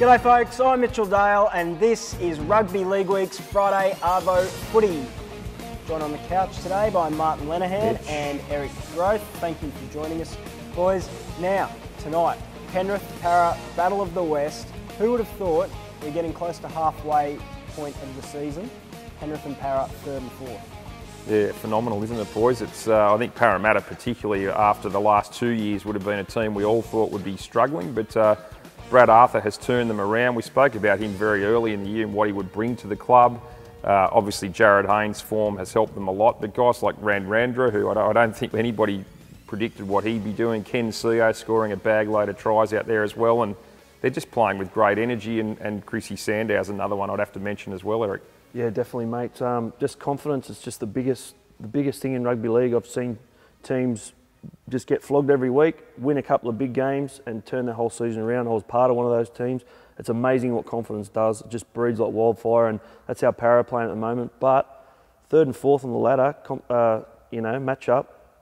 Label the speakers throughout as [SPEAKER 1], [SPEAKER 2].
[SPEAKER 1] G'day folks, I'm Mitchell Dale and this is Rugby League Week's Friday Arvo Footy. Joined on the couch today by Martin Lenahan and Eric Groth. Thank you for joining us, boys. Now, tonight, Penrith Para Battle of the West. Who would have thought we're getting close to halfway point of the season? Penrith and Para third and fourth.
[SPEAKER 2] Yeah, phenomenal, isn't it, boys? It's I think Parramatta, particularly after the last 2 years, would have been a team we all thought would be struggling, but Brad Arthur has turned them around. We spoke about him very early in the year and what he would bring to the club. Obviously, Jared Haynes' form has helped them a lot, but guys like Randra, who I don't think anybody predicted what he'd be doing, Ken Seo scoring a bag load of tries out there as well, and they're just playing with great energy, and Chrissy Sandow's another one I'd have to mention as well, Eric.
[SPEAKER 3] Yeah, definitely, mate. Just confidence is just the biggest thing in rugby league. I've seen teams just get flogged every week, win a couple of big games and turn their whole season around. I was part of one of those teams. It's amazing what confidence does. It just breeds like wildfire, and that's how Para are playing at the moment. But third and fourth on the ladder, match up.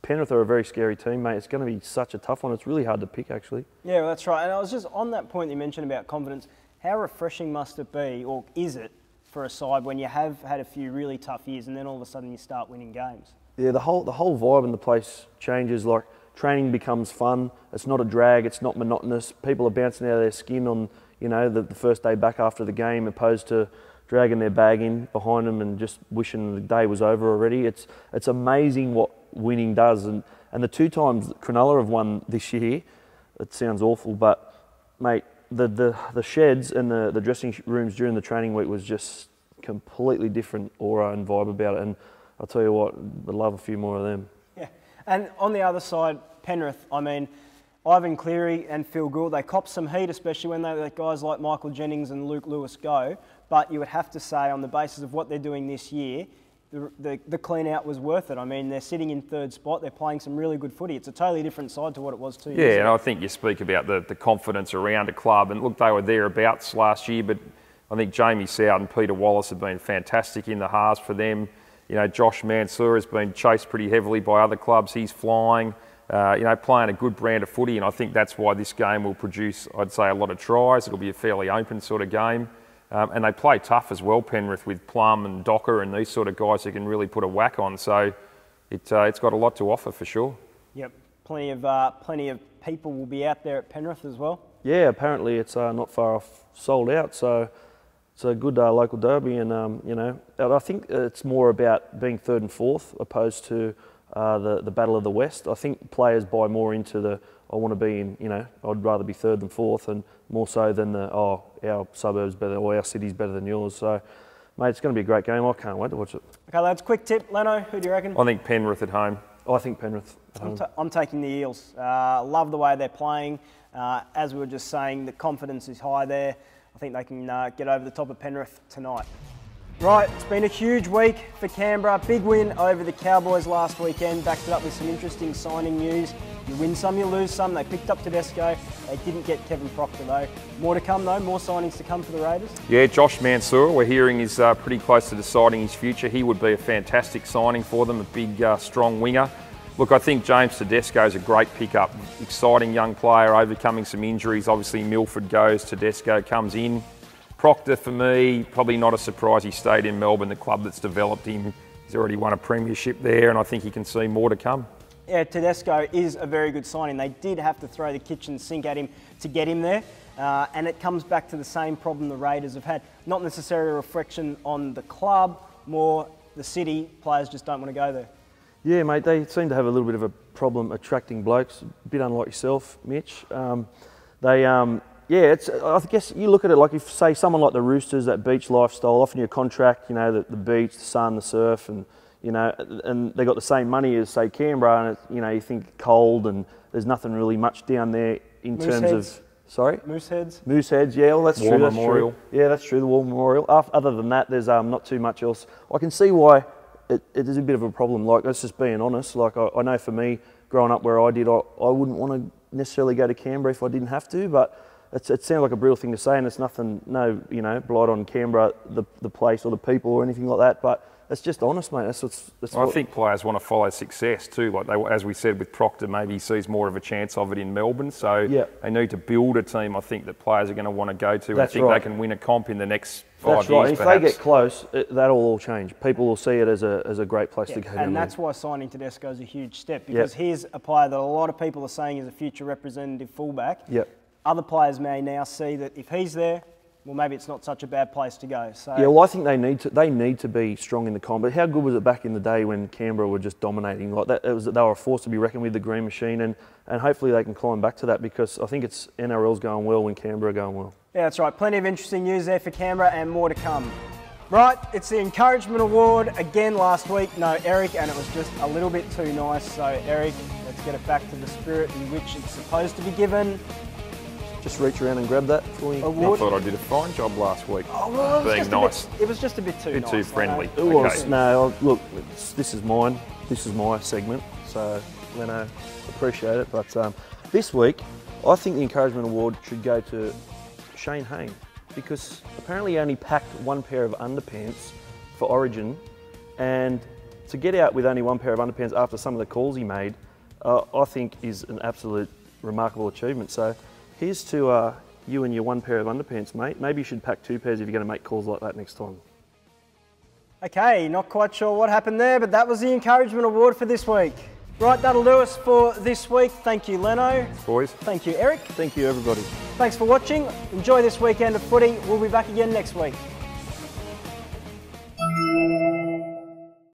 [SPEAKER 3] Penrith are a very scary team, mate. It's going to be such a tough one. It's really hard to pick, actually.
[SPEAKER 1] Yeah, well, that's right. And I was just on that point you mentioned about confidence. How refreshing must it be, or is it, for a side when you have had a few really tough years and then all of a sudden you start winning games?
[SPEAKER 3] Yeah, the whole vibe in the place changes. Like, training becomes fun. It's not a drag. It's not monotonous. People are bouncing out of their skin on, the first day back after the game, opposed to dragging their bag in behind them and just wishing the day was over already. It's amazing what winning does. And the two times that Cronulla have won this year, it sounds awful, but mate, the sheds and the dressing rooms during the training week was just completely different aura and vibe about it. And I'll tell you what, I'd love a few more of them.
[SPEAKER 1] Yeah, and on the other side, Penrith, I mean, Ivan Cleary and Phil Gould, they cop some heat, especially when they let guys like Michael Jennings and Luke Lewis go. But you would have to say, on the basis of what they're doing this year, the clean out was worth it. I mean, they're sitting in third spot. They're playing some really good footy. It's a totally different side to what it was 2 years ago.
[SPEAKER 2] Yeah, and I think you speak about the confidence around a club. And look, they were thereabouts last year, but I think Jamie Soward and Peter Wallace have been fantastic in the halves for them. Josh Mansour has been chased pretty heavily by other clubs. He's flying, playing a good brand of footy, and I think that's why this game will produce, I'd say, a lot of tries. It'll be a fairly open sort of game. And they play tough as well, Penrith, with Plum and Docker and these sort of guys who can really put a whack on. So it's got a lot to offer for sure. Yep,
[SPEAKER 1] plenty of people will be out there at Penrith as well.
[SPEAKER 3] Yeah, apparently it's not far off sold out. So it's a good local derby, and I think it's more about being third and fourth opposed to the Battle of the West. I think players buy more into I want to be in, I'd rather be third than fourth, and more so than our suburb's better, or our city's better than yours. So, mate, it's going to be a great game. I can't wait to watch it.
[SPEAKER 1] Okay, lads, quick tip. Leno, who do you reckon?
[SPEAKER 2] I think Penrith at home.
[SPEAKER 3] I think Penrith at home.
[SPEAKER 1] I'm taking the Eels. Love the way they're playing. As we were just saying, the confidence is high there. I think they can get over the top of Penrith tonight. Right, it's been a huge week for Canberra. Big win over the Cowboys last weekend. Backed it up with some interesting signing news. You win some, you lose some. They picked up Tedesco. They didn't get Kevin Proctor though. More to come though, more signings to come for the Raiders.
[SPEAKER 2] Yeah, Josh Mansour, we're hearing is pretty close to deciding his future. He would be a fantastic signing for them, a big, strong winger. Look, I think James Tedesco is a great pickup. Exciting young player, overcoming some injuries. Obviously Milford goes, Tedesco comes in. Proctor, for me, probably not a surprise. He stayed in Melbourne, the club that's developed him. He's already won a premiership there, and I think he can see more to come.
[SPEAKER 1] Yeah, Tedesco is a very good signing. They did have to throw the kitchen sink at him to get him there. And it comes back to the same problem the Raiders have had. Not necessarily a reflection on the club, more the city. Players just don't want to go there.
[SPEAKER 3] Yeah, mate, they seem to have a little bit of a problem attracting blokes, a bit unlike yourself, Mitch. I guess you look at it like if, say, someone like the Roosters, that beach lifestyle, often your contract, the beach, the sun, the surf, and they got the same money as, say, Canberra, and you think cold, and there's nothing really much down there in terms of... Sorry?
[SPEAKER 1] Mooseheads.
[SPEAKER 3] Mooseheads, yeah, well, that's
[SPEAKER 2] War
[SPEAKER 3] true.
[SPEAKER 2] Memorial.
[SPEAKER 3] That's true. Yeah, that's true, the War Memorial. Other than that, there's not too much else. I can see why it is a bit of a problem. Like, that's just being honest. Like, I know for me, growing up where I did, I wouldn't want to necessarily go to Canberra if I didn't have to, but it sounds like a brutal thing to say, and it's nothing, no, blight on Canberra, the place or the people or anything like that, but it's just honest, mate. That's
[SPEAKER 2] I think players want to follow success too. Like as we said with Proctor, maybe he sees more of a chance of it in Melbourne. So they need to build a team. I think that players are going to want to go to.
[SPEAKER 3] That's
[SPEAKER 2] I think
[SPEAKER 3] right.
[SPEAKER 2] they can win a comp in the next 5
[SPEAKER 3] That's
[SPEAKER 2] years.
[SPEAKER 3] right. If
[SPEAKER 2] perhaps.
[SPEAKER 3] they get close, that'll all change. People will see it as a great place to go.
[SPEAKER 1] And that's why signing Tedesco is a huge step, because he's a player that a lot of people are saying is a future representative fullback.
[SPEAKER 3] Yep.
[SPEAKER 1] Other players may now see that if he's there, well, maybe it's not such a bad place to go. So
[SPEAKER 3] yeah, well, I think they need to be strong in the comp. But how good was it back in the day when Canberra were just dominating like that? They were a force to be reckoned with, the Green Machine, and hopefully they can climb back to that, because I think it's NRL's going well when Canberra are going well.
[SPEAKER 1] Yeah, that's right. Plenty of interesting news there for Canberra and more to come. Right, it's the Encouragement Award again last week. No, Eric, and it was just a little bit too nice. So, Eric, let's get it back to the spirit in which it's supposed to be given.
[SPEAKER 3] Just reach around and grab that for you.
[SPEAKER 2] I thought I did a fine job last week.
[SPEAKER 1] Oh, well,
[SPEAKER 2] being nice.
[SPEAKER 1] It was just a bit too nice.
[SPEAKER 2] Too friendly.
[SPEAKER 3] It was. No, look, this is mine. This is my segment. So, Leno, appreciate it. But this week, I think the Encouragement Award should go to Shane Hayne, because apparently he only packed one pair of underpants for Origin, and to get out with only one pair of underpants after some of the calls he made, I think is an absolute remarkable achievement. So here's to you and your one pair of underpants, mate. Maybe you should pack 2 pairs if you're going to make calls like that next time.
[SPEAKER 1] Okay, not quite sure what happened there, but that was the Encouragement Award for this week. Right, that'll do us for this week. Thank you, Leno.
[SPEAKER 2] Boys.
[SPEAKER 1] Thank you, Eric.
[SPEAKER 3] Thank you, everybody.
[SPEAKER 1] Thanks for watching. Enjoy this weekend of footy. We'll be back again next week.